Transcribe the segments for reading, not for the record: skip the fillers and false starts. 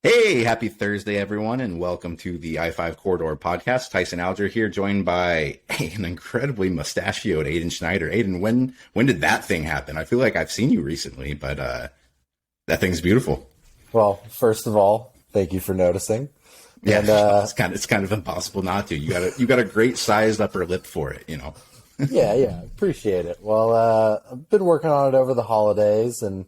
Hey, happy Thursday, everyone, and welcome to the I-5 Corridor podcast. Tyson Alger here, joined by an incredibly mustachioed Aidan Schneider. Aidan, when did that thing happen? I feel like I've seen you recently, but that thing's beautiful. Well, first of all, thank you for noticing. Yeah, And it's kind of impossible not to. You got a great sized upper lip for it, you know. yeah, appreciate it. Well, I've been working on it over the holidays, and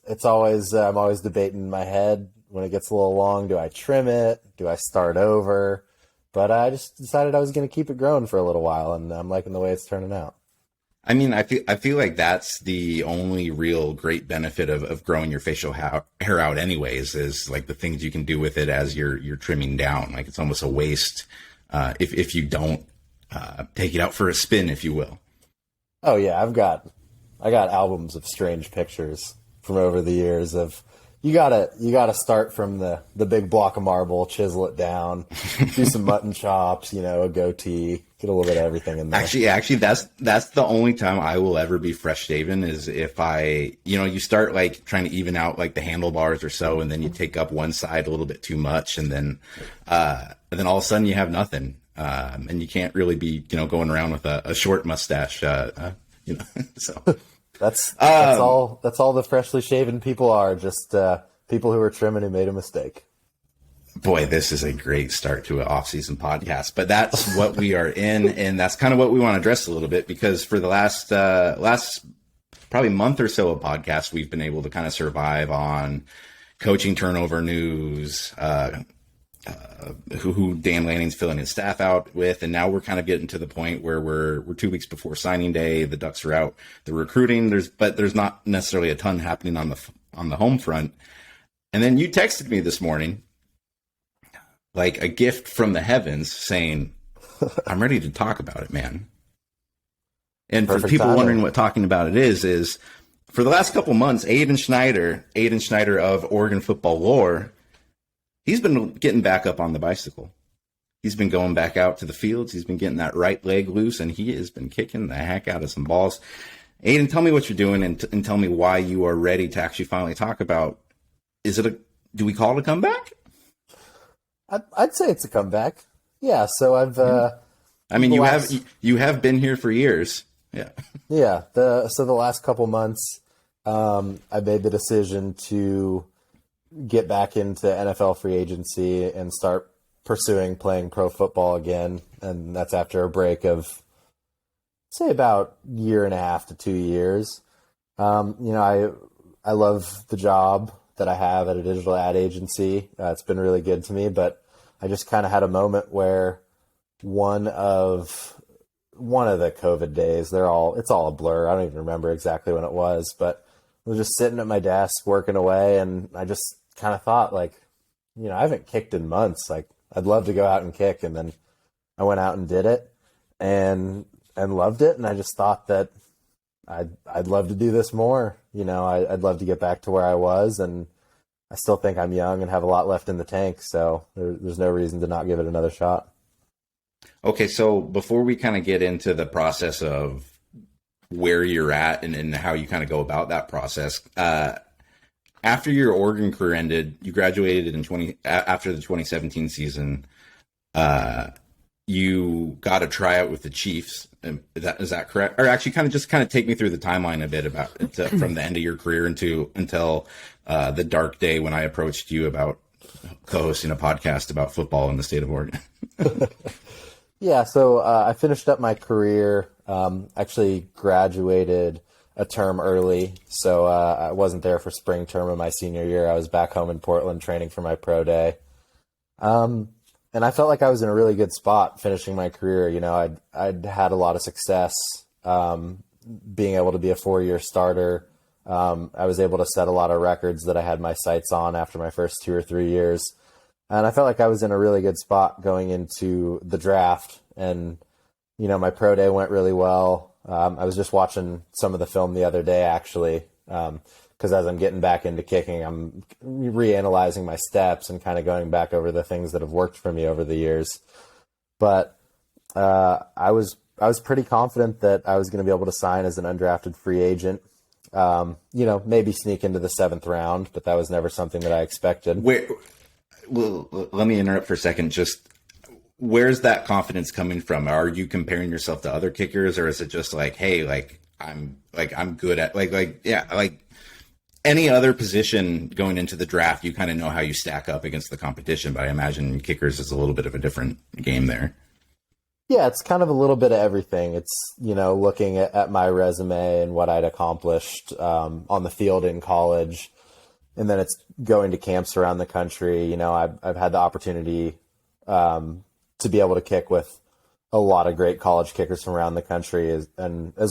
it's always I'm always debating in my head when it gets a little long. Do I trim it? Do I start over? But I just decided I was going to keep it growing for a little while, and I'm liking the way it's turning out. I mean, I feel like that's the only real great benefit of growing your facial hair out, anyways, is like the things you can do with it as you're trimming down. Like it's almost a waste if you don't take it out for a spin, if you will. Oh yeah, I got albums of strange pictures from over the years of you gotta start from the big block of marble, chisel it down, do some mutton chops, a goatee, get a little bit of everything in there. Actually, that's the only time I will ever be fresh shaven is if you start like trying to even out like the handlebars or so, and then you take up one side a little bit too much, and then all of a sudden you have nothing, and you can't really be going around with a short mustache, so. That's all the freshly shaven people are, just people who are trimming who made a mistake. Boy, this is a great start to an off-season podcast, but that's what we are in, and that's kind of what we want to address a little bit, because for the last probably month or so of podcasts, we've been able to kind of survive on coaching turnover news, who Dan Lanning's filling his staff out with, and now we're kind of getting to the point where we're 2 weeks before signing day. The Ducks are out, the recruiting. There's not necessarily a ton happening on the home front. And then you texted me this morning, like a gift from the heavens, saying, "I'm ready to talk about it, man." And Perfect for people timing. wondering what talking about it is for the last couple months, Aidan Schneider of Oregon football lore, he's been getting back up on the bicycle. He's been going back out to the fields. He's been getting that right leg loose, and he has been kicking the heck out of some balls. Aidan, tell me what you're doing, and tell me why you are ready to actually finally talk about. Do we call it a comeback? I'd say it's a comeback. Yeah. So I've I mean, the you have been here for years. Yeah. yeah the last couple months, I made the decision to get back into NFL free agency and start pursuing playing pro football again. And that's after a break of, say, about year and a half to 2 years. I love the job that I have at a digital ad agency. It's been really good to me, but I just kind of had a moment where one of the COVID days, it's all a blur. I don't even remember exactly when it was, but I was just sitting at my desk working away, and I just kind of thought, like, I haven't kicked in months. Like, I'd love to go out and kick. And then I went out and did it and loved it. And I just thought that I'd love to do this more. I'd love to get back to where I was, and I still think I'm young and have a lot left in the tank. So there's no reason to not give it another shot. Okay, so before we kind of get into the process of where you're at and how you kind of go about that process, after your Oregon career ended, you graduated after the 2017 season. You got a tryout with the Chiefs. Is that correct? Or actually, kind of take me through the timeline a bit about it, from the end of your career until the dark day when I approached you about co-hosting a podcast about football in the state of Oregon. Yeah, so I finished up my career, actually graduated a term early, so I wasn't there for spring term of my senior year. I was back home in Portland training for my pro day. And I felt like I was in a really good spot finishing my career. I'd had a lot of success being able to be a 4-year starter. I was able to set a lot of records that I had my sights on after my first 2 or 3 years. And I felt like I was in a really good spot going into the draft. And, my pro day went really well. I was just watching some of the film the other day, actually, because as I'm getting back into kicking, I'm reanalyzing my steps and kind of going back over the things that have worked for me over the years. But I was pretty confident that I was going to be able to sign as an undrafted free agent. Maybe sneak into the 7th round, but that was never something that I expected. Well, let me interrupt for a second. Just where's that confidence coming from? Are you comparing yourself to other kickers, or is it just like, hey, I'm good at any other position going into the draft? You kind of know how you stack up against the competition, but I imagine kickers is a little bit of a different game there. Yeah, it's kind of a little bit of everything. It's, looking at my resume and what I'd accomplished on the field in college. And then it's going to camps around the country. I've had the opportunity to be able to kick with a lot of great college kickers from around the country, as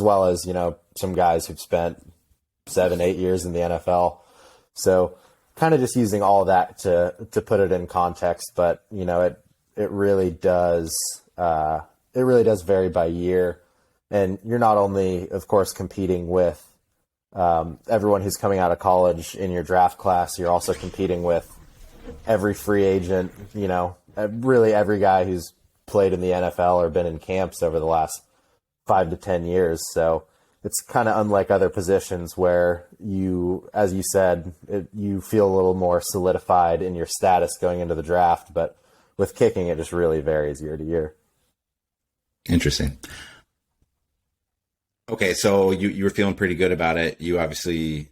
well as, some guys who've spent 7-8 years in the NFL. So kind of just using all of that to put it in context. But, it really does vary by year. And you're not only, of course, competing with everyone who's coming out of college in your draft class, you're also competing with every free agent, really every guy who's played in the NFL or been in camps over the last 5 to 10 years. So it's kind of unlike other positions where you, as you said, you feel a little more solidified in your status going into the draft. But with kicking, it just really varies year to year. Interesting. Okay, so you were feeling pretty good about it. You obviously,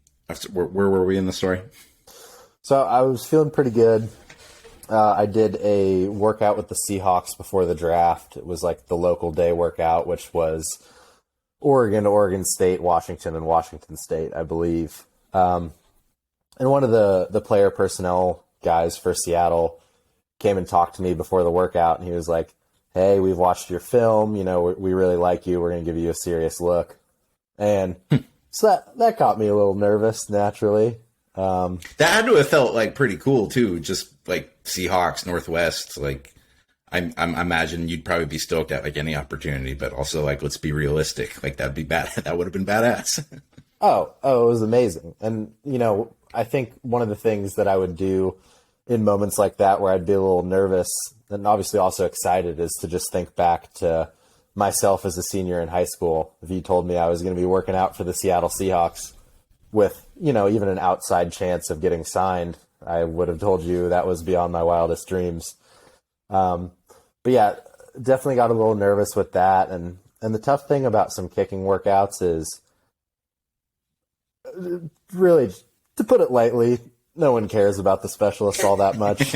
where were we in the story? So I was feeling pretty good. I did a workout with the Seahawks before the draft. It was like the local day workout, which was Oregon, Oregon State, Washington, and Washington State, I believe. And one of the player personnel guys for Seattle came and talked to me before the workout, and he was like, hey, we've watched your film. We really like you. We're going to give you a serious look. And so that got me a little nervous, naturally. That had to have felt like pretty cool too. Just like Seahawks, Northwest. Like I imagine you'd probably be stoked at like any opportunity, but also like, let's be realistic. Like that'd be bad. That would have been badass. Oh, it was amazing. And, I think one of the things that I would do in moments like that where I'd be a little nervous and obviously also excited is to just think back to myself as a senior in high school. If you told me I was going to be working out for the Seattle Seahawks with, even an outside chance of getting signed, I would have told you that was beyond my wildest dreams. But yeah, definitely got a little nervous with that. And the tough thing about some kicking workouts is really, to put it lightly, no one cares about the specialists all that much.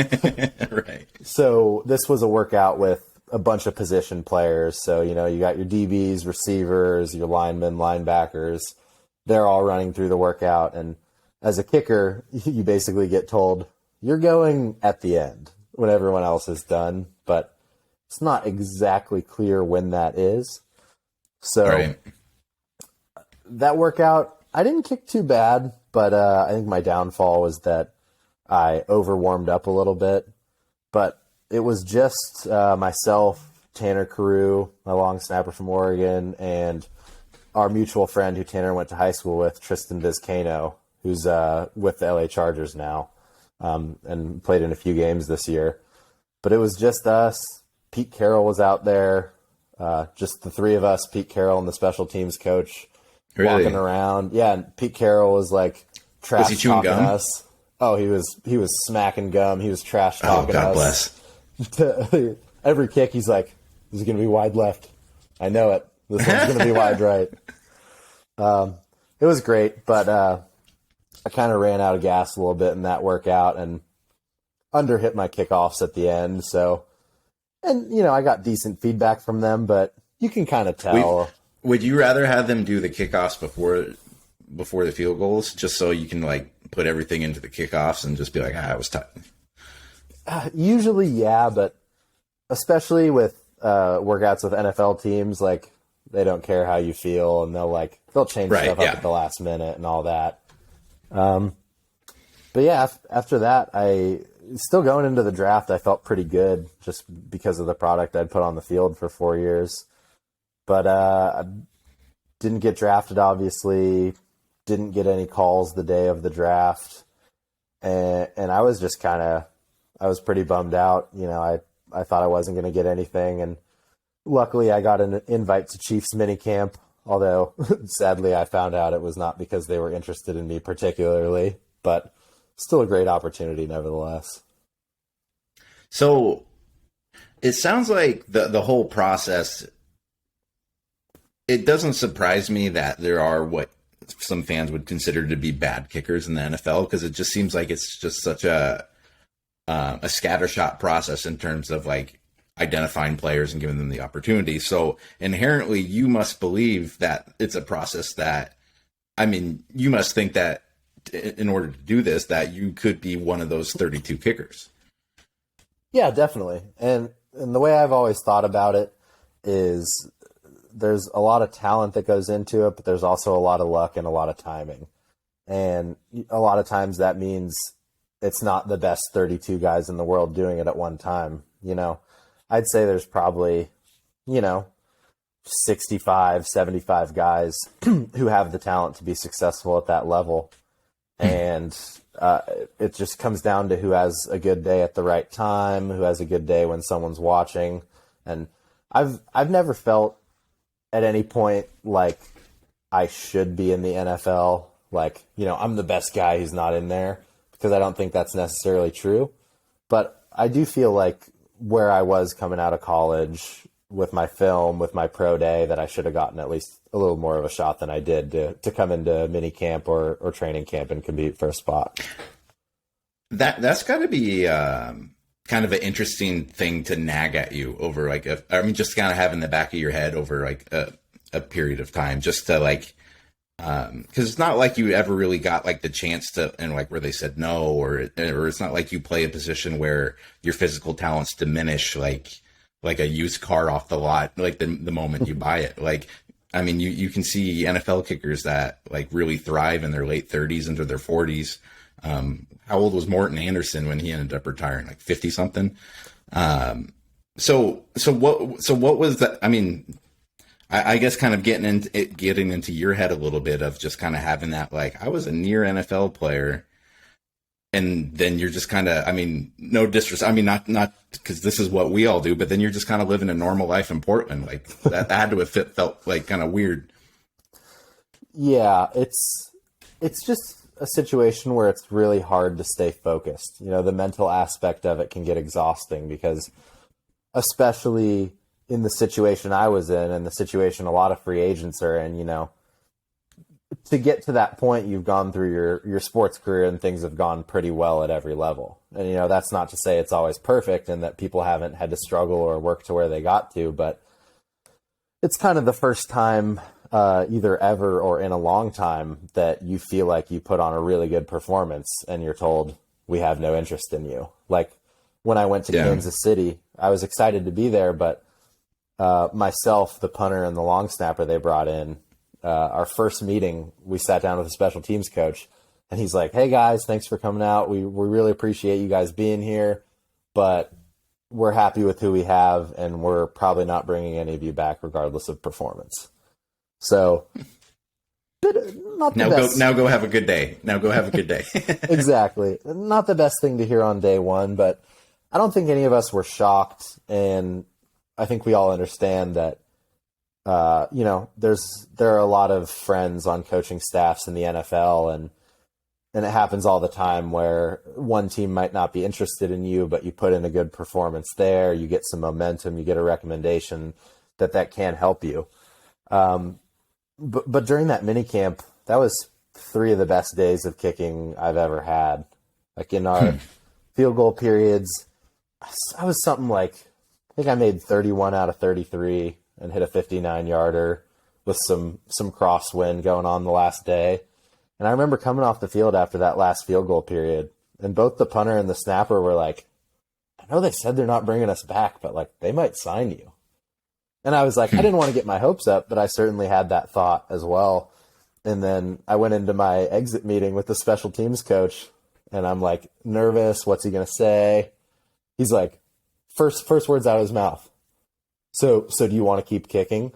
Right. So this was a workout with a bunch of position players. So, you got your DBs, receivers, your linemen, linebackers. They're all running through the workout. And as a kicker, you basically get told you're going at the end when everyone else is done. But it's not exactly clear when that is. So right. That workout, I didn't kick too bad. But I think my downfall was that I overwarmed up a little bit. But it was just myself, Tanner Carew, my long snapper from Oregon, and our mutual friend who Tanner went to high school with, Tristan Vizcaino, who's with the LA Chargers now and played in a few games this year. But it was just us. Pete Carroll was out there, just the three of us, Pete Carroll and the special teams coach. Really? Walking around. Yeah, and Pete Carroll was like trash talking us. Oh, he was smacking gum. He was trash talking us. Oh, God bless. Every kick, he's like, this is going to be wide left. I know it. This one's going to be wide right. It was great, but I kind of ran out of gas a little bit in that workout and underhit my kickoffs at the end. So, and, I got decent feedback from them, but you can kind of tell. Would you rather have them do the kickoffs before the field goals, just so you can like put everything into the kickoffs and just be like, it was tough? Usually, yeah, but especially with workouts with NFL teams, like they don't care how you feel, and they'll change stuff up at the last minute and all that. But yeah, after that, still going into the draft, I felt pretty good just because of the product I'd put on the field for 4 years. But I didn't get drafted, obviously. Didn't get any calls the day of the draft. And I was just I was pretty bummed out. I thought I wasn't going to get anything. And luckily I got an invite to Chiefs minicamp Although, sadly, I found out it was not because they were interested in me particularly, but still a great opportunity nevertheless. So it sounds like the whole process, it doesn't surprise me that there are what some fans would consider to be bad kickers in the NFL, because it just seems like it's just such a scattershot process in terms of like identifying players and giving them the opportunity. So inherently, you must believe that it's a process that, I mean, you must think that in order to do this, that you could be one of those 32 kickers. Yeah, definitely. And the way I've always thought about it is there's a lot of talent that goes into it, but there's also a lot of luck and a lot of timing. And a lot of times that means it's not the best 32 guys in the world doing it at one time. You know, I'd say there's probably, 65, 75 guys who have the talent to be successful at that level. And it just comes down to who has a good day at the right time, who has a good day when someone's watching. And I've never felt at any point like I should be in the NFL. Like, I'm the best guy who's not in there, because I don't think that's necessarily true. But I do feel like where I was coming out of college with my film, with my pro day, that I should have gotten at least a little more of a shot than I did to come into mini camp or training camp and compete for a spot. That's got to be kind of an interesting thing to nag at you over, like, just kind of have in the back of your head over like a period of time, just to like, because it's not like you ever really got like the chance to, and like where they said no, or it's not like you play a position where your physical talents diminish like a used car off the lot, like the moment you buy it. Like, I mean, you can see NFL kickers that like really thrive in their late 30s into their 40s. How old was Morton Anderson when he ended up retiring? Like 50 something. So what was that? I mean, I guess kind of getting into your head a little bit of just kind of having that, like, I was a near NFL player, and then you're just kind of, I mean, no disrespect, I mean, not because this is what we all do, but then you're just kind of living a normal life in Portland. Like that had to have felt like kind of weird. Yeah, it's just a situation where it's really hard to stay focused. The mental aspect of it can get exhausting, because especially in the situation I was in, and the situation a lot of free agents are in, to get to that point, you've gone through your sports career and things have gone pretty well at every level. And, that's not to say it's always perfect and that people haven't had to struggle or work to where they got to, but it's kind of the first time, either ever or in a long time, that you feel like you put on a really good performance and you're told, we have no interest in you. Like when I went to Kansas City, I was excited to be there, but myself, the punter, and the long snapper they brought in, our first meeting, we sat down with a special teams coach, and he's like, "Hey guys, thanks for coming out. We really appreciate you guys being here, but we're happy with who we have, and we're probably not bringing any of you back regardless of performance." So, not the best. Now go have a good day. Now go have a good day. Exactly. Not the best thing to hear on day one, but I don't think any of us were shocked, and I think we all understand that, there are a lot of friends on coaching staffs in the NFL, and it happens all the time where one team might not be interested in you, but you put in a good performance there, you get some momentum, you get a recommendation that can help you. But during that mini camp, that was 3 of the best days of kicking I've ever had. Like in our field goal periods, I was something like, I think I made 31 out of 33 and hit a 59-yarder with some crosswind going on the last day. And I remember coming off the field after that last field goal period, and both the punter and the snapper were like, "I know they said they're not bringing us back, but like they might sign you." And I was like, I didn't want to get my hopes up, but I certainly had that thought as well. And then I went into my exit meeting with the special teams coach, and I'm like nervous. What's he going to say? He's like, first words out of his mouth, So do you want to keep kicking?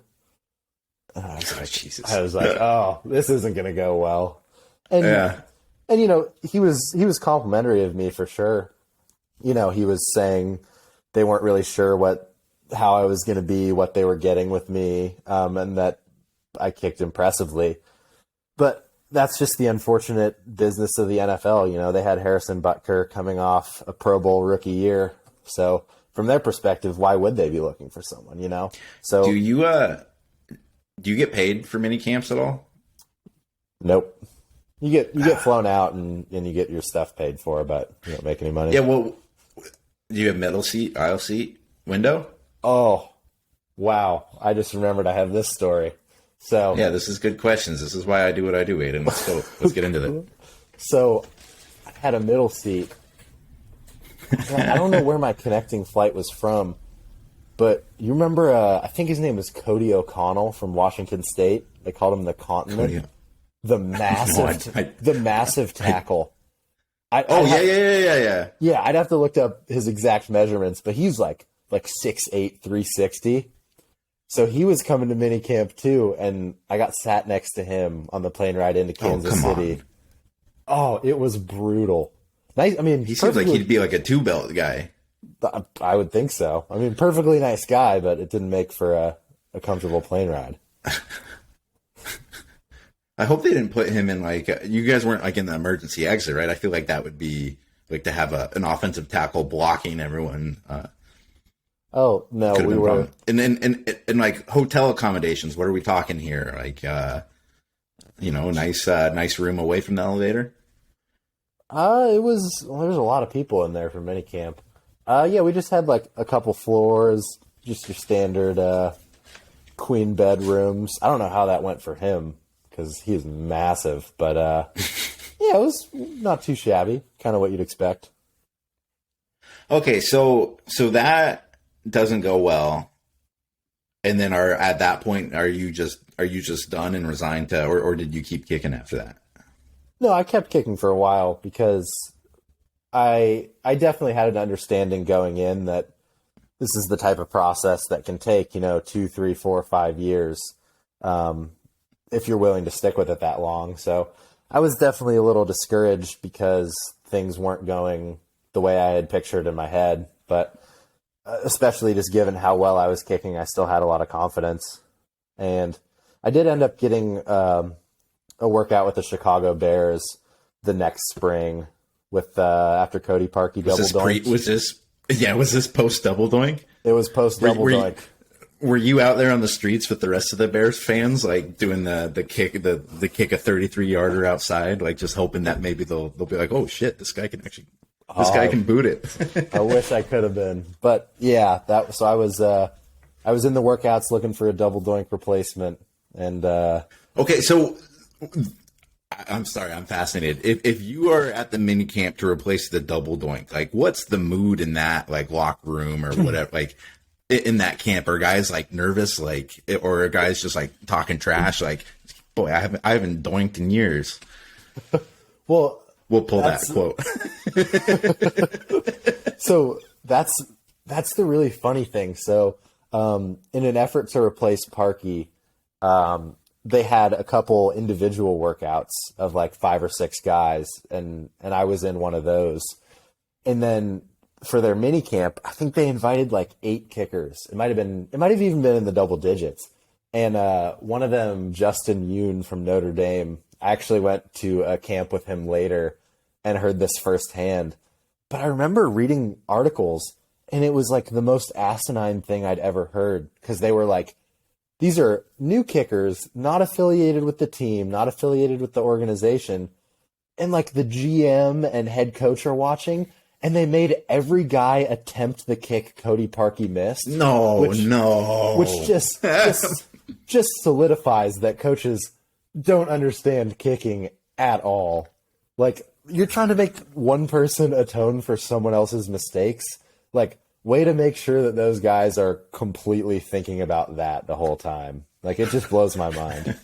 And I was like, Jesus. Oh, this isn't going to go well. And he was complimentary of me for sure. He was saying they weren't really sure how I was going to be, what they were getting with me, and that I kicked impressively. But that's just the unfortunate business of the NFL. You know, they had Harrison Butker coming off a Pro Bowl rookie year. So from their perspective, why would they be looking for someone, you know? So Do you get paid for mini camps at all? nope. You get flown out and you get your stuff paid for, but you don't make any money. Yeah, well, do you have middle seat, aisle seat, window? Oh, wow. I just remembered I have this story. So Yeah, this is good questions. This is why I do what I do, Aidan. Let's go. Let's get into it. So I had a middle seat. I don't know where my connecting flight was from, but you remember, I think his name was Cody O'Connell from Washington State. They called him the Continent. Cody. The massive, the massive tackle. Yeah. Yeah, I'd have to look up his exact measurements, but he's like 6'8", 360. So he was coming to minicamp too, and I got sat next to him on the plane ride into Kansas City. Oh, it was brutal. Nice. I mean, He seems like he'd be like a two-belt guy. I would think so. I mean, perfectly nice guy, but it didn't make for a comfortable plane ride. I hope they didn't put him in like you guys weren't like in the emergency exit, right? I feel like that would be like to have an offensive tackle blocking everyone. Oh no, we were. And then and like hotel accommodations. What are we talking here? Like nice room away from the elevator. There's a lot of people in there for minicamp. Yeah, we just had like a couple floors, just your standard queen bedrooms. I don't know how that went for him because he's massive, but yeah, it was not too shabby. Kind of what you'd expect. Okay, so that doesn't go well, and then at that point are you just done and resigned to, or did you keep kicking after that? No, I kept kicking for a while because I definitely had an understanding going in that this is the type of process that can take 2, 3, 4, 5 years if you're willing to stick with it that long. So I was definitely a little discouraged because things weren't going the way I had pictured in my head, but especially just given how well I was kicking, I still had a lot of confidence. And I did end up getting a workout with the Chicago Bears the next spring with after Cody Parkey double doink. Was this post double doink? It was post double doink. Were you out there on the streets with the rest of the Bears fans, like doing the kick a 33-yarder outside, like just hoping that maybe they'll be like, oh shit, this guy can boot it. I wish I could have been, but yeah, so I was in the workouts looking for a double doink replacement, and okay, so I'm sorry, I'm fascinated. If you are at the mini camp to replace the double doink, like what's the mood in that like locker room or whatever, like in that camp? Are guys like nervous, like, or are guys just like talking trash, like, boy, I haven't doinked in years? Well, we'll pull that quote. So that's the really funny thing. So in an effort to replace Parkey, they had a couple individual workouts of like 5 or 6 guys, and I was in one of those. And then for their mini camp, I think they invited like 8 kickers. It might have even been in the double digits. And one of them, Justin Yoon from Notre Dame, I actually went to a camp with him later and heard this firsthand. But I remember reading articles, and it was like the most asinine thing I'd ever heard, because they were like, these are new kickers, not affiliated with the team, not affiliated with the organization. And like the GM and head coach are watching, and they made every guy attempt the kick Cody Parkey missed. Which just solidifies that coaches don't understand kicking at all. Like, you're trying to make one person atone for someone else's mistakes. Like, way to make sure that those guys are completely thinking about that the whole time. Like, it just blows my mind.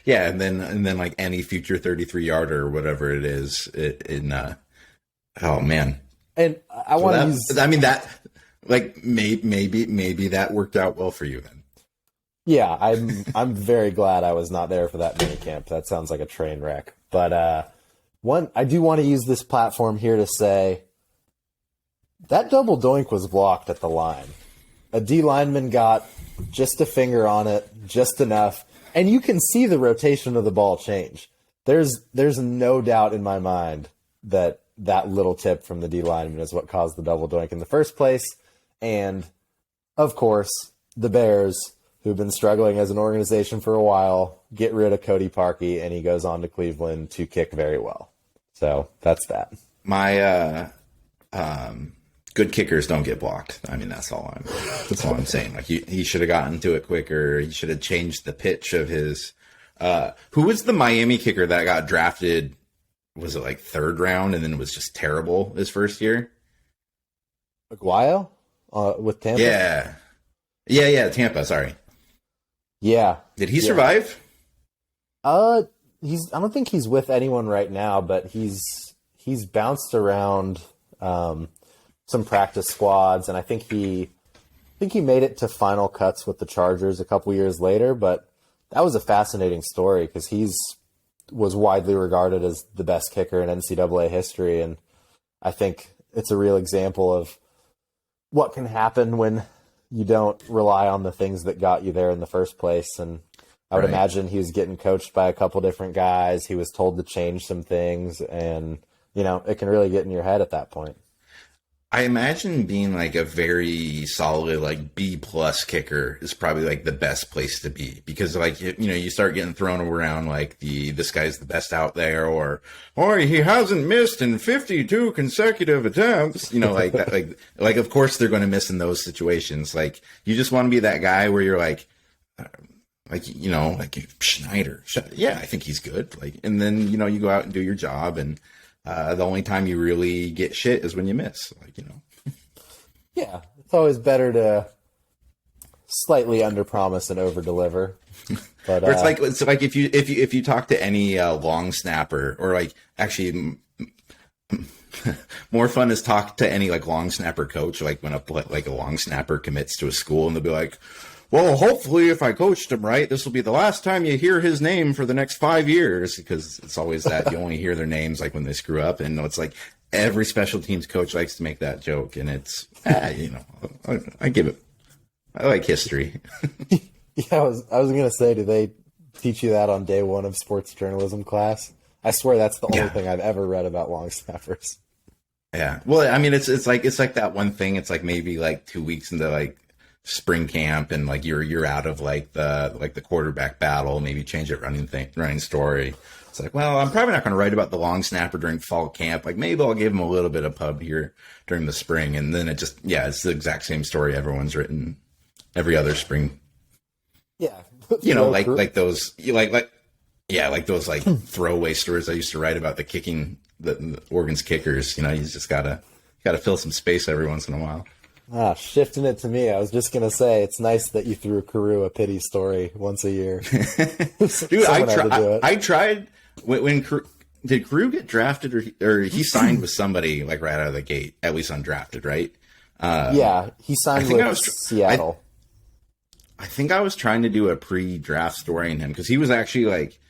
Yeah, and then like any future 33-yarder or whatever it is, oh man. And I want to use. I mean that, like maybe that worked out well for you then. Yeah, I'm very glad I was not there for that mini camp. That sounds like a train wreck. But I do want to use this platform here to say that double doink was blocked at the line. A D lineman got just a finger on it, just enough, and you can see the rotation of the ball change. There's no doubt in my mind that little tip from the D lineman is what caused the double doink in the first place. And, of course, the Bears, who've been struggling as an organization for a while, get rid of Cody Parkey, and he goes on to Cleveland to kick very well. So that's that. My good kickers don't get blocked. I mean, that's all I'm saying. Like he should have gotten to it quicker. He should have changed the pitch of his. Who was the Miami kicker that got drafted? Was it like third round and then it was just terrible his first year? Aguayo with Tampa? Yeah, Tampa, sorry. Yeah. Did he survive? I don't think he's with anyone right now, but he's bounced around some practice squads, and I think he made it to final cuts with the Chargers a couple years later, but that was a fascinating story because was widely regarded as the best kicker in NCAA history, and I think it's a real example of what can happen when you don't rely on the things that got you there in the first place. And I would imagine he was getting coached by a couple different guys. He was told to change some things, and it can really get in your head at that point. I imagine being like a very solid like B+ kicker is probably like the best place to be, because like you start getting thrown around like this guy's the best out there, or he hasn't missed in 52 consecutive attempts, like that, like of course they're going to miss in those situations. Like you just want to be that guy where you're like Schneider, yeah, I think he's good, like, and then you go out and do your job, and the only time you really get shit is when you miss, Yeah, it's always better to slightly underpromise and overdeliver. But it's like if you talk to any long snapper, or like actually more fun is talk to any like long snapper coach, like when a long snapper commits to a school, and they'll be like, well, hopefully if I coached him right, this will be the last time you hear his name for the next 5 years, because it's always that you only hear their names like when they screw up. And it's like every special teams coach likes to make that joke, and it's I give it. I like history. Yeah, I was gonna say, do they teach you that on day one of sports journalism class? I swear that's the only thing I've ever read about long snappers. Yeah, well, I mean, it's like that one thing. It's like maybe like 2 weeks into like spring camp, and like you're out of like the quarterback battle, maybe change it running story. It's like, well, I'm probably not going to write about the long snapper during fall camp. Like maybe I'll give him a little bit of pub here during the spring, and then it's the exact same story everyone's written every other spring. Yeah, like those throwaway stories I used to write about the Oregon's kickers. You just gotta fill some space every once in a while. Shifting it to me, I was just going to say, it's nice that you threw Carew a pity story once a year. Dude, I tried. When did Carew get drafted, or he signed with somebody like right out of the gate, at least undrafted, right? Yeah, he signed with Seattle. I think I was trying to do a pre-draft story on him, because he was actually like,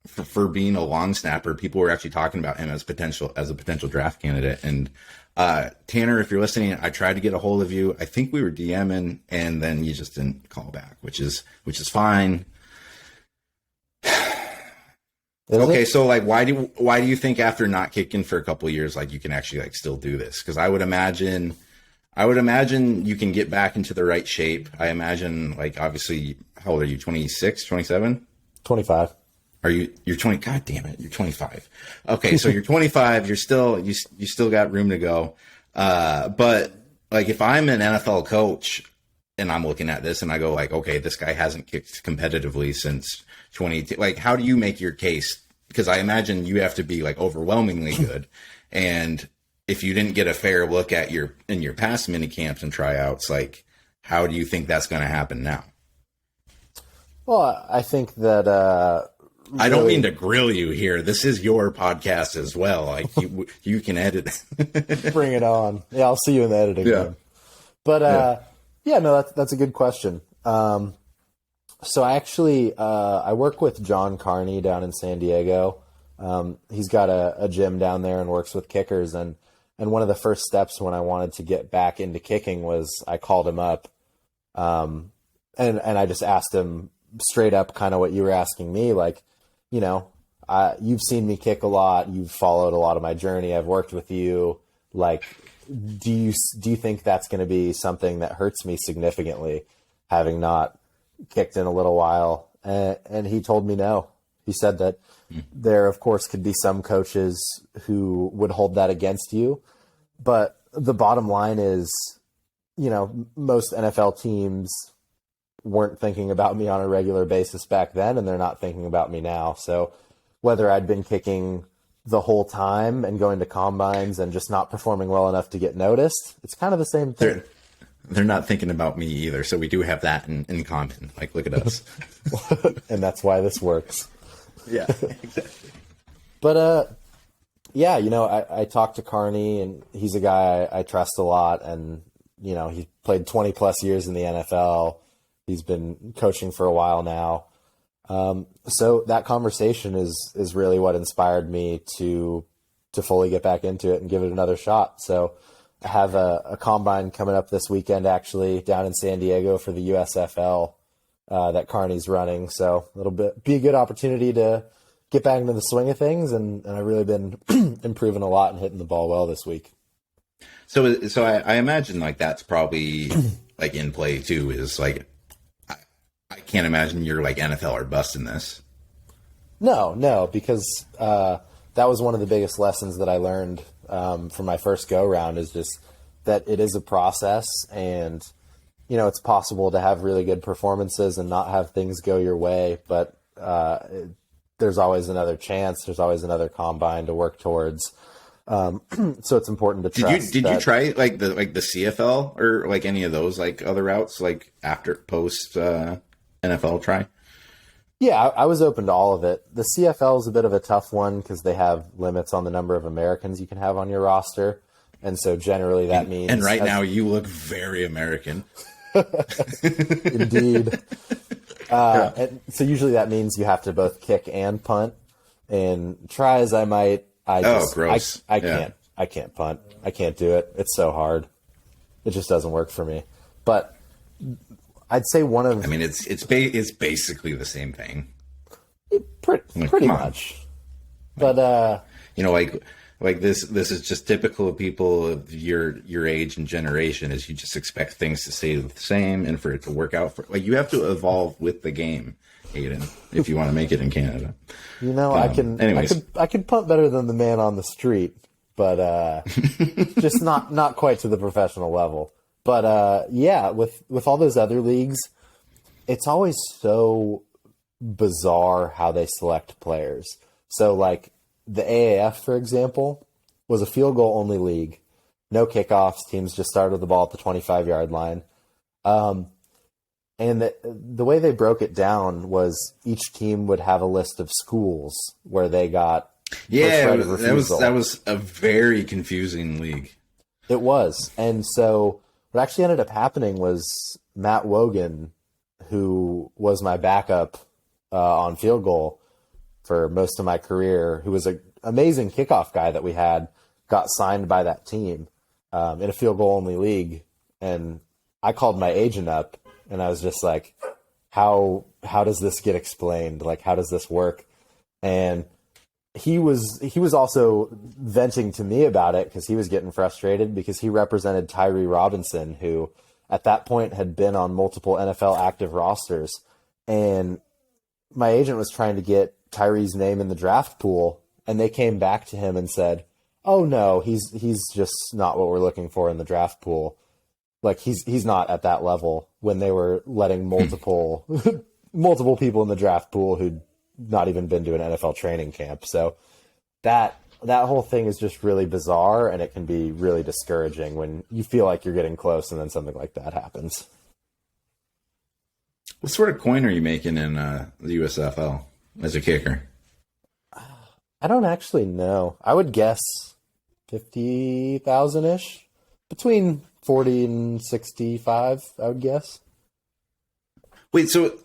for being a long snapper, people were actually talking about him as a potential draft candidate. And Tanner, if you're listening, I tried to get a hold of you. I think we were DMing, and then you just didn't call back, which is fine. Okay, so like, why do you think after not kicking for a couple of years, like you can actually like still do this? Because I would imagine you can get back into the right shape. I imagine, like, obviously, how old are you? 26, 27? 25. You're 20? God damn it, you're 25. Okay, so you're 25. You still got room to go. But like, if I'm an NFL coach and I'm looking at this and I go like, okay, this guy hasn't kicked competitively since 20. Like, how do you make your case? Because I imagine you have to be like overwhelmingly good, and if you didn't get a fair look at in your past mini camps and tryouts, like, how do you think that's going to happen now? Well, I think that I don't mean to grill you here. This is your podcast as well. Like you can edit. Bring it on. Yeah, I'll see you in the editing room. But that's a good question. So I actually I work with John Carney down in San Diego. He's got a gym down there and works with kickers, and one of the first steps when I wanted to get back into kicking was I called him up And I just asked him straight up kind of what you were asking me, like, you know, you've seen me kick a lot. You've followed a lot of my journey. I've worked with you. Like, do you think that's going to be something that hurts me significantly, having not kicked in a little while? And he told me no. He said that there, of course, could be some coaches who would hold that against you. But the bottom line is, you know, most NFL teams weren't thinking about me on a regular basis back then, and they're not thinking about me now. So whether I'd been kicking the whole time and going to combines and just not performing well enough to get noticed, it's kind of the same thing. They're not thinking about me either. So we do have that in common. Like, look at us. And that's why this works. Yeah, exactly. But, yeah, you know, I talked to Carney, and he's a guy I trust a lot. And, you know, he played 20 plus years in the NFL. He's been coaching for a while now. So that conversation is really what inspired me to fully get back into it and give it another shot. So I have a combine coming up this weekend, actually, down in San Diego for the USFL that Carney's running. So it'll be a good opportunity to get back into the swing of things. And I've really been improving a lot and hitting the ball well this week. So I imagine like that's probably like in play too, is like, I can't imagine you're like NFL or bust in this. No, because that was one of the biggest lessons that I learned from my first go round, is just that it is a process, and you know, it's possible to have really good performances and not have things go your way, but there's always another chance. There's always another combine to work towards. So it's important to trust. Did you try like the CFL or like any of those like other routes, like after post NFL try? Yeah, I was open to all of it. The CFL is a bit of a tough one because they have limits on the number of Americans you can have on your roster. And so generally that means... And right now you look very American. Indeed. And so usually that means you have to both kick and punt. And try as I might, gross. I can't punt. I can't do it. It's so hard. It just doesn't work for me. But I'd say one of... I mean, it's basically the same thing. Pretty much. But... you know, like this is just typical of people of your age and generation, is you just expect things to stay the same and for it to work out. Like, you have to evolve with the game, Aidan, if you want to make it in Canada. You know, I can punt better than the man on the street, but just not quite to the professional level. But yeah, with all those other leagues, it's always so bizarre how they select players. So like the AAF, for example, was a field goal only league. No kickoffs. Teams just started the ball at the 25-yard line. And the way they broke it down was each team would have a list of schools where they got first right of refusal. That was a very confusing league. It was. And so what actually ended up happening was Matt Wogan, who was my backup on field goal for most of my career, who was an amazing kickoff guy that we had, got signed by that team in a field goal only league. And I called my agent up and I was just like, how does this get explained? Like, how does this work? And he was also venting to me about it because he was getting frustrated because he represented Tyree Robinson, who at that point had been on multiple NFL active rosters. And my agent was trying to get Tyree's name in the draft pool, and they came back to him and said, "Oh no, he's just not what we're looking for in the draft pool. Like he's not at that level." When they were letting multiple people in the draft pool who'd not even been to an NFL training camp. So that whole thing is just really bizarre, and it can be really discouraging when you feel like you're getting close and then something like that happens. What sort of coin are you making in the USFL as a kicker? I don't actually know. I would guess 50,000-ish. Between 40 and 65, I would guess. Wait, so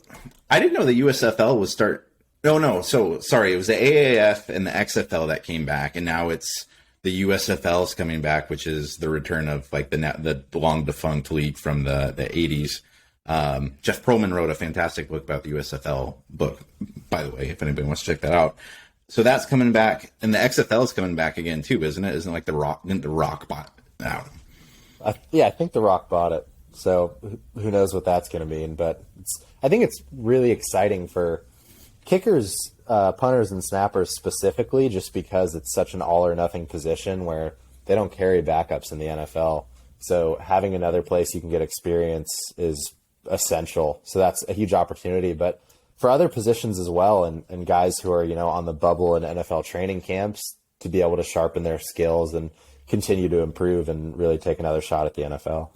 I didn't know the USFL would start... No. So, sorry, it was the AAF and the XFL that came back, and now it's the USFL is coming back, which is the return of like the long defunct league from the 80s. Jeff Pearlman wrote a fantastic book about the USFL book, by the way, if anybody wants to check that out. So that's coming back, and the XFL is coming back again too, isn't it? Isn't it like the Rock bought out? I think The Rock bought it. So who knows what that's going to mean? But I think it's really exciting for kickers, punters, and snappers specifically, just because it's such an all or nothing position where they don't carry backups in the NFL. So having another place you can get experience is essential. So that's a huge opportunity. But for other positions as well, and guys who are, on the bubble in NFL training camps, to be able to sharpen their skills and continue to improve and really take another shot at the NFL.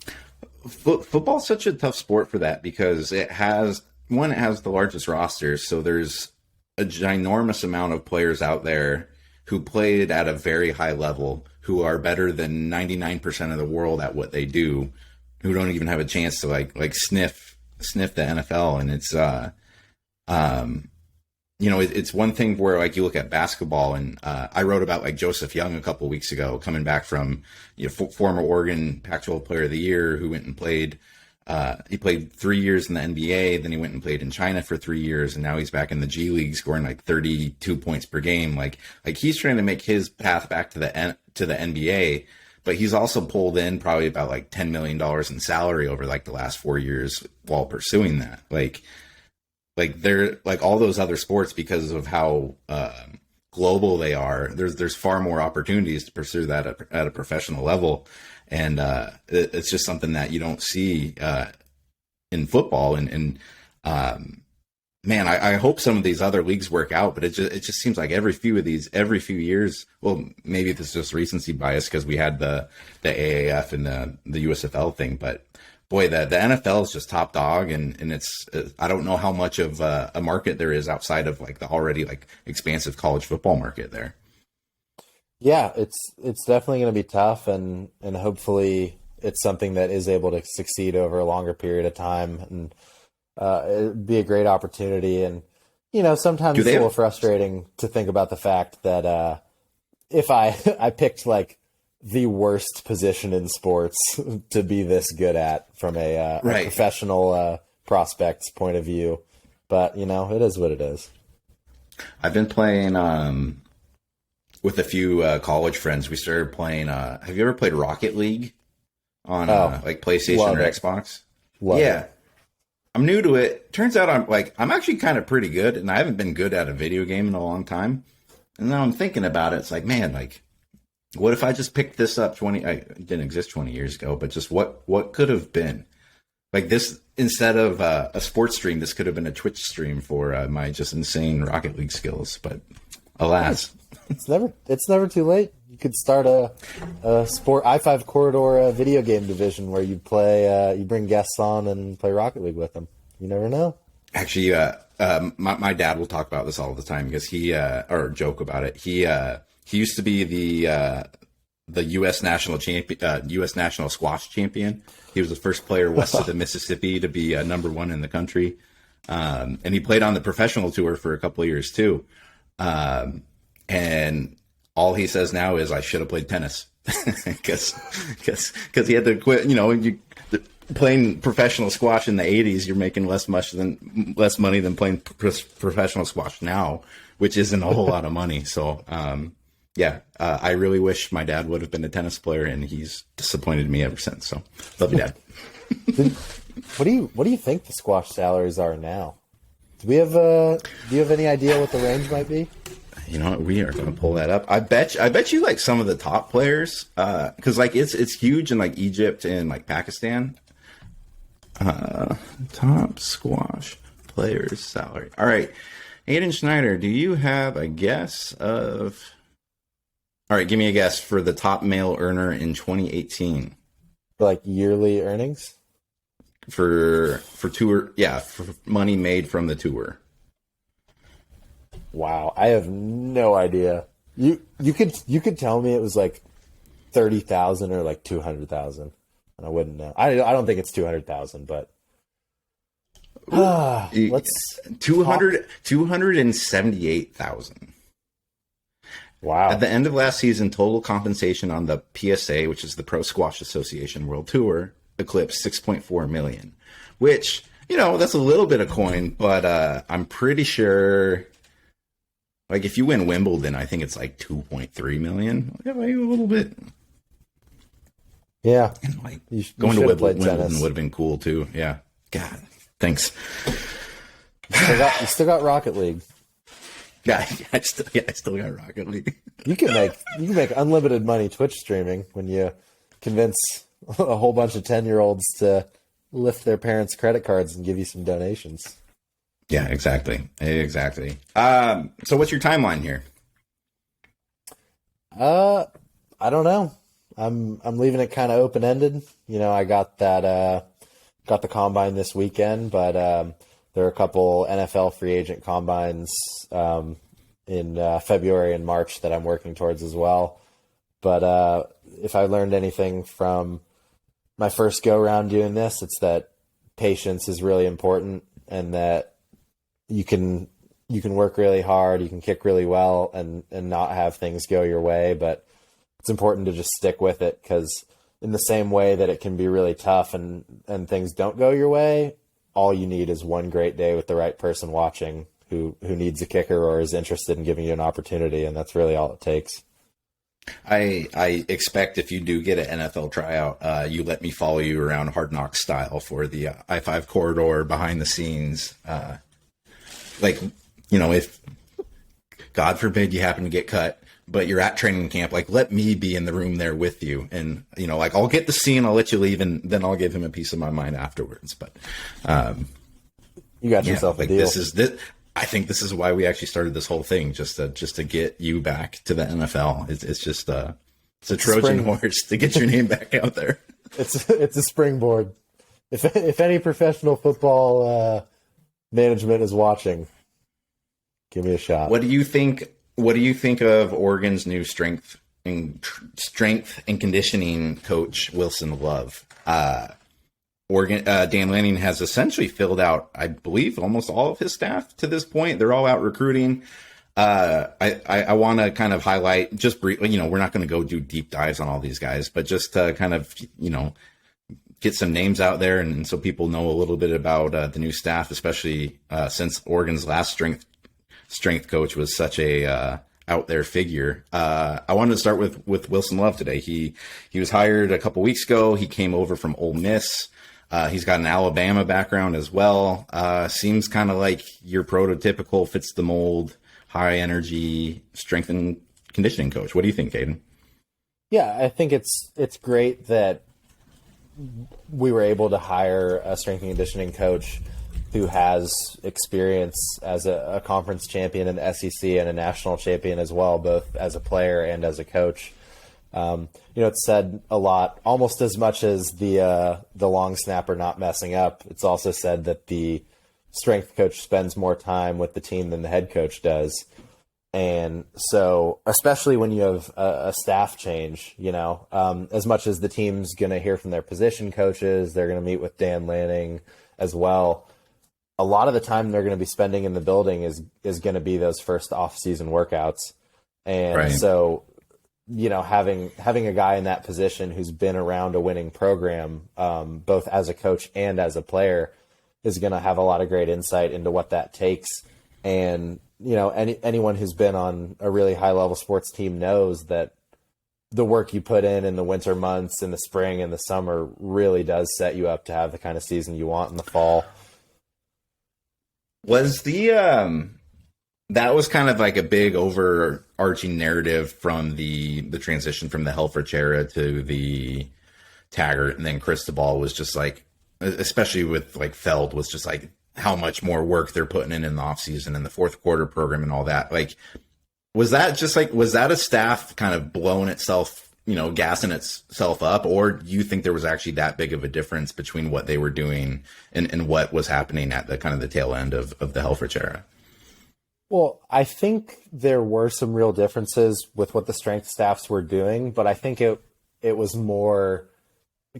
Football's such a tough sport for that because it has the largest rosters. So there's a ginormous amount of players out there who played at a very high level, who are better than 99% of the world at what they do, who don't even have a chance to like sniff the NFL. And it's, it's one thing where like you look at basketball, and I wrote about like Joseph Young a couple of weeks ago, coming back from former Oregon Pac-12 Player of the Year, who went and played. He played 3 years in the NBA, then he went and played in China for 3 years, and now he's back in the G League, scoring like 32 points per game. Like he's trying to make his path back to the NBA, but he's also pulled in probably about like $10 million in salary over like the last 4 years while pursuing that. Like they're like all those other sports, because of how global they are, there's far more opportunities to pursue that at a professional level. And it's just something that you don't see in football. And man, I hope some of these other leagues work out, but it just seems like every few years, well, maybe this is just recency bias because we had the AAF and the USFL thing, but boy, the NFL is just top dog, and it's I don't know how much of a market there is outside of like the already like expansive college football market there. Yeah, it's definitely going to be tough, and hopefully it's something that is able to succeed over a longer period of time, and it'd be a great opportunity. And sometimes it's a little frustrating to think about the fact that if I picked like the worst position in sports to be this good at from a professional prospect's point of view, but it is what it is. I've been playing with a few college friends. We started playing. Have you ever played Rocket League on like PlayStation or Xbox? Yeah, I'm new to it. Turns out I'm actually kind of pretty good, and I haven't been good at a video game in a long time. And now I'm thinking about it. It's like, man, like, what if I just picked this up it didn't exist 20 years ago, but just what could have been like this instead of a sports stream. This could have been a Twitch stream for my just insane Rocket League skills. But alas, it's never too late. You could start a sport I-5 corridor video game division where you play, you bring guests on and play Rocket League with them. You never know. Actually, my dad will talk about this all the time because or joke about it. He used to be the U.S. national squash champion. He was the first player west of the Mississippi to be number one in the country, and he played on the professional tour for a couple of years too. And all he says now is, "I should have played tennis," because he had to quit. Playing professional squash in the 80s, you're making less money than playing professional squash now, which isn't a whole lot of money. So. I really wish my dad would have been a tennis player, and he's disappointed me ever since. So, love you, Dad. What do you think the squash salaries are now? Do you have any idea what the range might be? You know what? We are going to pull that up. I bet you like some of the top players, because like it's huge in like Egypt and like Pakistan. Top squash players salary. All right, Aidan Schneider, do you have a guess of? All right, give me a guess for the top male earner in 2018. For like yearly earnings? For tour, yeah, for money made from the tour. Wow, I have no idea. You could tell me it was like 30,000 or like 200,000, and I wouldn't know. I don't think it's 200,000, but let's 278,000. Wow. At the end of last season, total compensation on the PSA, which is the Pro Squash Association World Tour, eclipsed $6.4 million. which, that's a little bit of coin, but I'm pretty sure, like, if you win Wimbledon, I think it's like 2.3 million. Like, a little bit. Yeah. And like, you going to Wimbledon tennis. would have been cool too. Yeah. God, thanks. You still got Rocket League. Yeah, I still got Rocket League. You can make unlimited money Twitch streaming when you convince a whole bunch of 10-year-olds to lift their parents' credit cards and give you some donations. Yeah, exactly. So what's your timeline here? I don't know. I'm leaving it kind of open ended. I got the combine this weekend, but there are a couple NFL free agent combines in February and March that I'm working towards as well. But if I learned anything from my first go round doing this, it's that patience is really important, and that you can work really hard, you can kick really well, and not have things go your way. But it's important to just stick with it, because in the same way that it can be really tough and things don't go your way, all you need is one great day with the right person watching who needs a kicker or is interested in giving you an opportunity, and that's really all it takes. I expect if you do get an NFL tryout, you let me follow you around Hard Knocks style for the I-5 corridor behind the scenes. If God forbid you happen to get cut, but you're at training camp, like, let me be in the room there with you. And, I'll get the scene, I'll let you leave, and then I'll give him a piece of my mind afterwards. But, you got yourself a deal. I think this is why we actually started this whole thing, just to get you back to the NFL. It's just, it's a Trojan horse to get your name back out there. It's a springboard. If any professional football, management is watching, give me a shot. What do you think of Oregon's new strength and conditioning coach, Wilson Love? Dan Lanning has essentially filled out, I believe, almost all of his staff to this point. They're all out recruiting. I want to kind of highlight just briefly, we're not going to go do deep dives on all these guys, but just to kind of, get some names out there. And so people know a little bit about the new staff, especially since Oregon's last strength coach was such a out there figure. I wanted to start with Wilson Love today. He was hired a couple weeks ago. He came over from Ole Miss. He's got an Alabama background as well. Seems kind of like your prototypical fits the mold, high energy strength and conditioning coach. What do you think, Aidan? Yeah, I think it's great that we were able to hire a strength and conditioning coach who has experience as a conference champion in the SEC and a national champion as well, both as a player and as a coach. It's said a lot, almost as much as the long snapper not messing up. It's also said that the strength coach spends more time with the team than the head coach does. And so, especially when you have a staff change, as much as the team's going to hear from their position coaches, they're going to meet with Dan Lanning as well. A lot of the time they're going to be spending in the building is going to be those first off-season workouts. And right. So, having a guy in that position who's been around a winning program, both as a coach and as a player, is going to have a lot of great insight into what that takes. And, anyone who's been on a really high-level sports team knows that the work you put in the winter months, in the spring and the summer, really does set you up to have the kind of season you want in the fall. Was that was kind of like a big overarching narrative from the transition from the Helfrich era to the Taggart, and then Cristobal was just like, especially with like Feld, was just like how much more work they're putting in the offseason and the fourth quarter program and all that. Like, was that a staff kind of blowing itself, gassing itself up, or do you think there was actually that big of a difference between what they were doing and what was happening at the kind of the tail end of the Helfrich era? Well, I think there were some real differences with what the strength staffs were doing, but I think it was more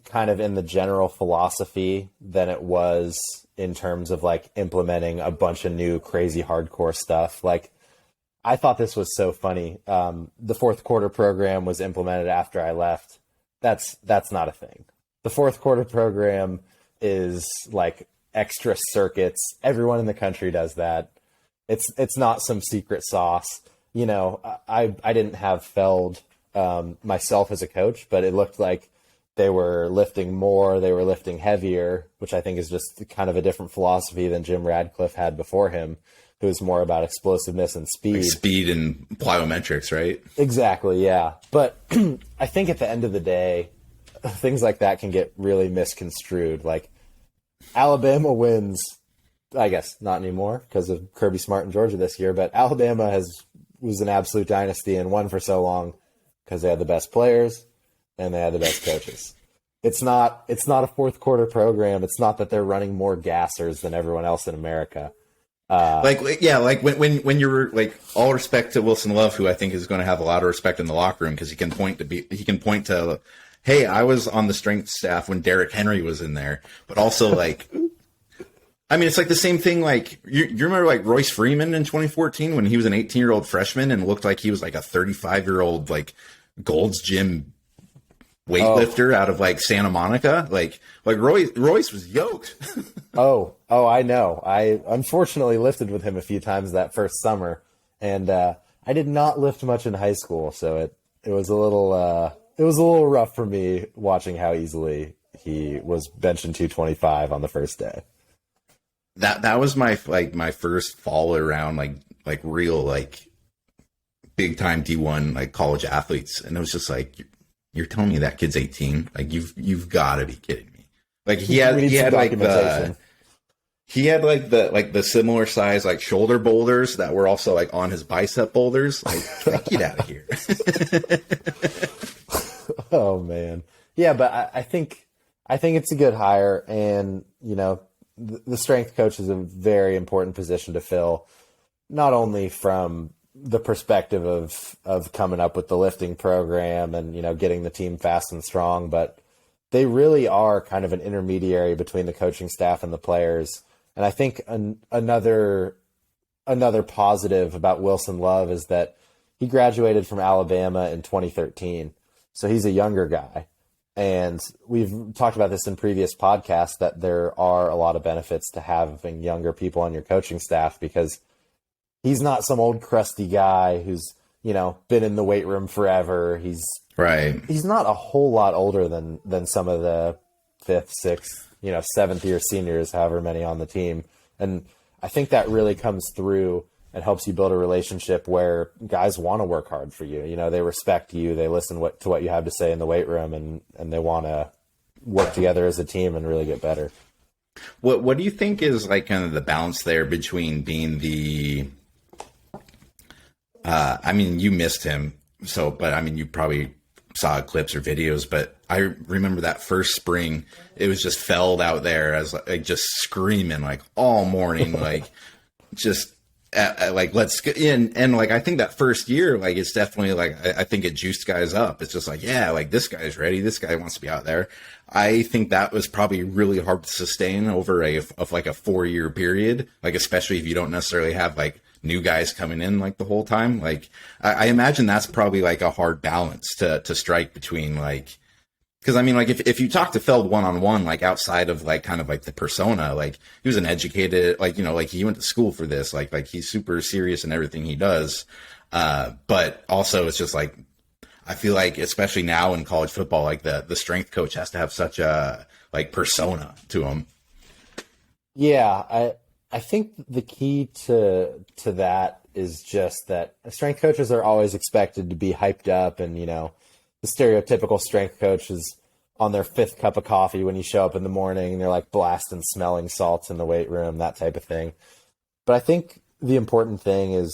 kind of in the general philosophy than it was in terms of like implementing a bunch of new crazy hardcore stuff. Like, I thought this was so funny. The fourth quarter program was implemented after I left. That's not a thing. The fourth quarter program is like extra circuits. Everyone in the country does that. It's not some secret sauce. You know, I didn't have Feld myself as a coach, but it looked like they were lifting more, they were lifting heavier, which I think is just kind of a different philosophy than Jim Radcliffe had before him, who was more about explosiveness and speed. Like speed and plyometrics, right? Exactly, yeah. But I think at the end of the day, things like that can get really misconstrued. Like, Alabama wins, I guess not anymore because of Kirby Smart in Georgia this year, but Alabama was an absolute dynasty and won for so long because they had the best players and they had the best coaches. It's not a fourth quarter program. It's not that they're running more gassers than everyone else in America. Like when you're like, all respect to Wilson Love, who I think is going to have a lot of respect in the locker room because he can point to, hey, I was on the strength staff when Derrick Henry was in there, but also like, I mean, it's like the same thing. Like you remember like Royce Freeman in 2014 when he was an 18-year-old freshman and looked like he was like a 35-year-old like Gold's Gym weightlifter out of like Santa Monica. Like Royce was yoked. Oh, I know. I unfortunately lifted with him a few times that first summer, and I did not lift much in high school, so it was a little rough for me watching how easily he was benching 225 on the first day. That was my first fall around like real like big time D1 like college athletes, and it was just like, you're telling me that kid's 18? Like you've got to be kidding me. Like he had the similar size like shoulder boulders that were also like on his bicep boulders. Like, get out of here. Oh man, yeah, but I think it's a good hire, and you know, the strength coach is a very important position to fill, not only from the perspective of coming up with the lifting program and, you know, getting the team fast and strong, but they really are kind of an intermediary between the coaching staff and the players. And I think another positive about Wilson Love is that he graduated from Alabama in 2013. So he's a younger guy. And we've talked about this in previous podcasts that there are a lot of benefits to having younger people on your coaching staff, because he's not some old crusty guy who's, you know, been in the weight room forever. He's not a whole lot older than some of the 5th, 6th, you know, 7th year seniors, however many on the team. And I think that really comes through and helps you build a relationship where guys want to work hard for you. You know, they respect you. They listen to what you have to say in the weight room, and they want to work together as a team and really get better. What do you think is like kind of the balance there between being the, I mean, you missed him, but I mean, you probably saw clips or videos, but I remember that first spring, it was just Feld out there as like just screaming like all morning, like just like let's get in. And like I think that first year, like it's definitely like I think it juiced guys up. It's just like, yeah, like this guy's ready. This guy wants to be out there. I think that was probably really hard to sustain over like a 4-year period, like especially if you don't necessarily have like new guys coming in like the whole time. Like I imagine that's probably like a hard balance to strike between like, because I mean, like if you talk to Feld one-on-one, like outside of like kind of like the persona, like he was an educated, like, you know, like he went to school for this, like he's super serious in everything he does. But also it's just like, I feel like especially now in college football, like the strength coach has to have such a like persona to him. Yeah. I think the key to that is just that strength coaches are always expected to be hyped up, and, you know, the stereotypical strength coach is on their 5th cup of coffee when you show up in the morning and they're like blasting smelling salts in the weight room, that type of thing. But I think the important thing is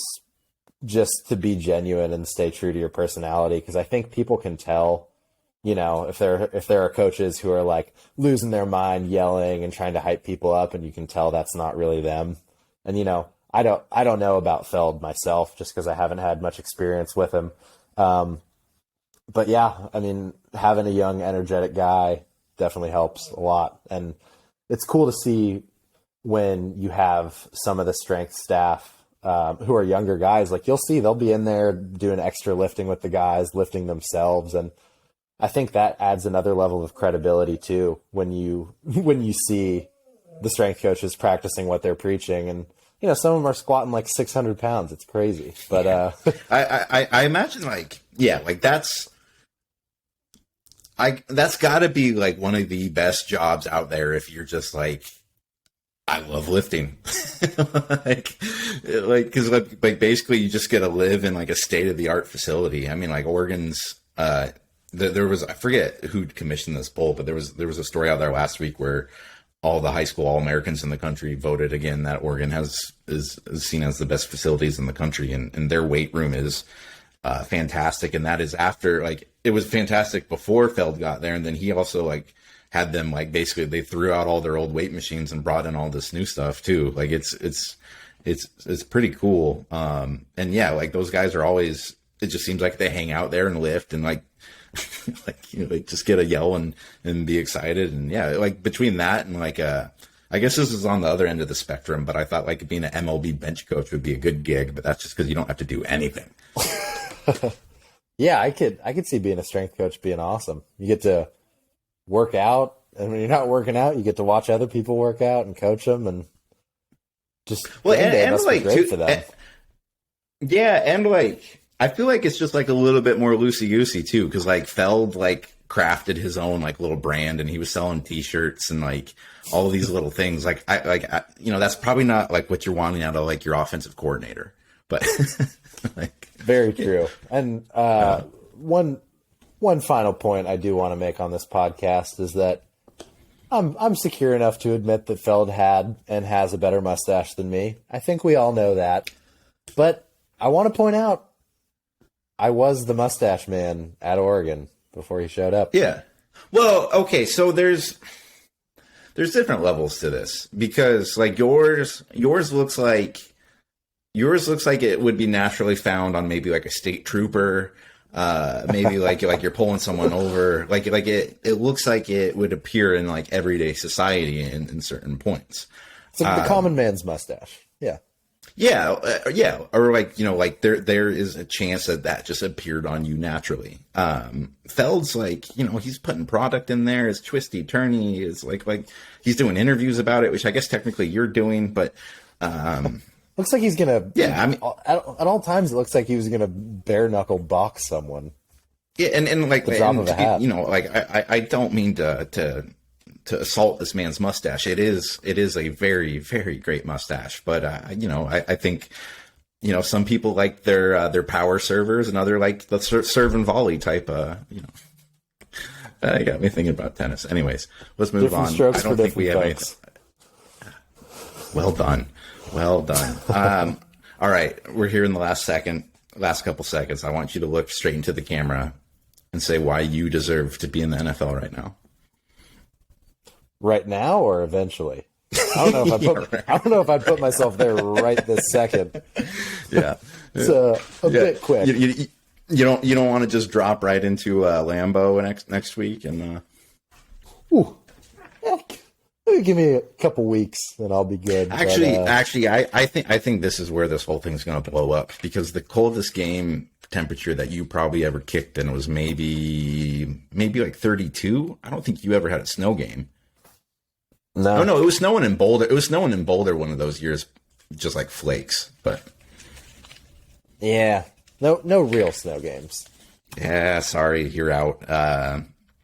just to be genuine and stay true to your personality, because I think people can tell, you know, if there are coaches who are like losing their mind, yelling and trying to hype people up, and you can tell that's not really them. And, you know, I don't know about Feld myself just because I haven't had much experience with him. But yeah, I mean, having a young, energetic guy definitely helps a lot. And it's cool to see when you have some of the strength staff who are younger guys. Like, you'll see they'll be in there doing extra lifting with the guys, lifting themselves. And I think that adds another level of credibility too when you see the strength coaches practicing what they're preaching, and some of them are squatting like 600 pounds. It's crazy, but I imagine that's got to be like one of the best jobs out there if you're just like, I love lifting. Because basically you just get to live in like a state of the art facility. I mean, like Oregon's, there was, I forget who commissioned this poll, but there was a story out there last week where all the high school All-Americans in the country voted again that Oregon is seen as the best facilities in the country, and their weight room is fantastic. And that is after, like, it was fantastic before Feld got there, and then he also like had them, like, basically they threw out all their old weight machines and brought in all this new stuff too. Like it's pretty cool. And yeah, like those guys are always, it just seems like they hang out there and lift and like like just get a yell and be excited. And yeah, like between that and like I guess this is on the other end of the spectrum, but I thought like being an MLB bench coach would be a good gig, but that's just because you don't have to do anything. Yeah, I could see being a strength coach being awesome. You get to work out, and when you're not working out, you get to watch other people work out and coach them, and just and must like be great for them. Yeah, and like I feel like it's just like a little bit more loosey goosey too, because like Feld like crafted his own like little brand, and he was selling T-shirts and like all of these little things. Like I that's probably not like what you're wanting out of like your offensive coordinator, but like very true. And one final point I do want to make on this podcast is that I'm secure enough to admit that Feld had and has a better mustache than me. I think we all know that, but I want to point out I was the mustache man at Oregon before he showed up. Yeah. Well, okay, so there's different levels to this, because like yours looks like it would be naturally found on maybe like a state trooper, maybe like you're pulling someone over. Like it looks like it would appear in like everyday society in certain points. It's like the common man's mustache. Yeah. Yeah, or like like there is a chance that just appeared on you naturally. Feld's like he's putting product in there. It's twisty turny. It's like he's doing interviews about it, which I guess technically you're doing, but looks like he's gonna. Yeah, I mean, at all times it looks like he was gonna bare knuckle box someone. Yeah, and like the drop of a hat. I don't mean to assault this man's mustache. It is a very, very great mustache. But I think some people like their power servers, and other like the serve and volley type. That got me thinking about tennis. Anyways, let's move different on. Strokes I don't for think we have folks. anything. Well done. All right, we're here in the last couple seconds. I want you to look straight into the camera and say why you deserve to be in the NFL right now. Right now or eventually? I don't know if I put myself there right this second. Yeah, it's a bit quick. You don't want to just drop right into Lambeau next week and. Ooh, heck. Give me a couple weeks and I'll be good. Actually, I think this is where this whole thing's going to blow up, because the coldest game temperature that you probably ever kicked in was maybe like 32. I don't think you ever had a snow game. No. Oh no, it was snowing in Boulder. It was snowing in Boulder one of those years, just like flakes. But yeah, no real snow games. Yeah, sorry, you're out.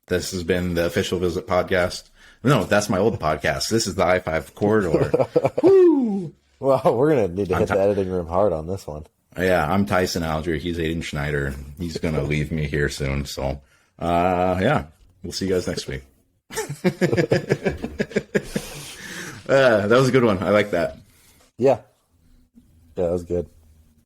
This has been the Official Visit podcast. No, that's my old podcast. This is the I-5 corridor. Woo! Well, we're gonna need to hit the editing room hard on this one. Yeah, I'm Tyson Alger. He's Aidan Schneider. He's gonna leave me here soon. So, yeah, we'll see you guys next week. That was a good one. I like that. Yeah, that was good.